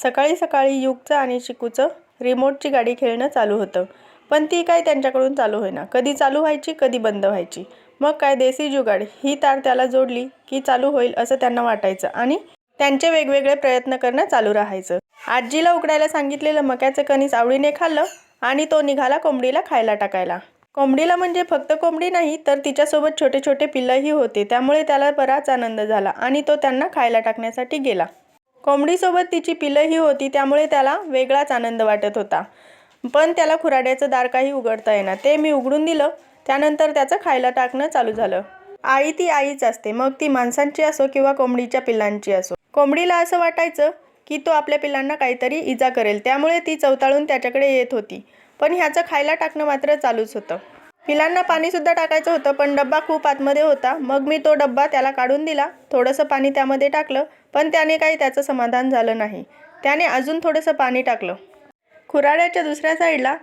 सकाळी सकाळी युगचं आणि चिकूचं रिमोटची गाडी खेळणं चालू होतं, पण ती काय त्यांच्याकडून चालू होईना. कधी चालू व्हायची, कधी बंद व्हायची. मग काय देसी जुगाड, ही तार त्याला जोडली की चालू होईल असं त्यांना वाटायचं आणि त्यांचे वेगवेगळे प्रयत्न करणं चालू राहायचं. आजीला उकडायला सांगितलेलं मक्याचं कणीस आवडीने खाल्लं आणि तो निघाला कोंबडीला खायला टाकायला. कोंबडीला म्हणजे फक्त कोंबडी नाही, तर तिच्यासोबत छोटे छोटे पिल्लंही होते. त्यामुळे त्याला बराच आनंद झाला आणि तो त्यांना खायला टाकण्यासाठी गेला. कोंबडीसोबत तिची पिल्लंही होती, त्यामुळे त्याला वेगळाच आनंद वाटत होता. पण त्याला खुराड्याचं दार काही उघडता येईना. ते मी उघडून दिलं. त्यानंतर त्याचं खायला टाकणं चालू झालं. आई ती आईच असते, मग ती माणसांची असो किंवा कोंबडीच्या पिल्लांची असो. कोंबडीला असं वाटायचं की तो आपल्या पिल्लांना काहीतरी इजा करेल, त्यामुळे ती चवताळून त्याच्याकडे येत होती. पण ह्याचं खायला टाकणं मात्र चालूच होतं. पिलांना पाणीसुद्धा टाकायचं होतं, पण डब्बा खूप आतमध्ये होता. मग मी तो डब्बा त्याला काढून दिला. थोडंसं पाणी त्यामध्ये टाकलं, पण त्याने काही त्याचं समाधान झालं नाही. त्याने अजून थोडंसं पाणी टाकलं. खुराड्याच्या दुसऱ्या साईडला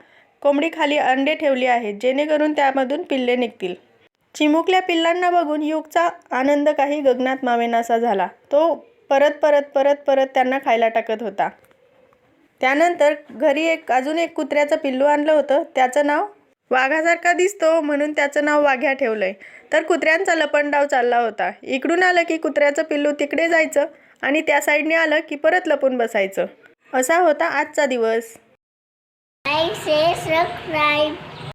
कोंबडी खाली अंडे ठेवली आहेत, जेणेकरून त्यामधून पिल्ले निघतील. चिमुकल्या पिल्लांना बघून युगचा आनंद काही गगनात मावेनासा झाला. तो परत परत परत परत त्यांना खायला टाकत होता. त्यानंतर घरी अजून एक कुत्र्याचं पिल्लू आणलं होतं. त्याचं नाव वाघासारखा दिसतो म्हणून त्याचं नाव वाघ्या ठेवलंय. तर कुत्र्यांचा लपंडाव चालला होता. इकडून आलं की कुत्र्याचं पिल्लू तिकडे जायचं आणि त्या साईडने आलं की परत लपून बसायचं. असा होता आजचा दिवस. Like, share, subscribe.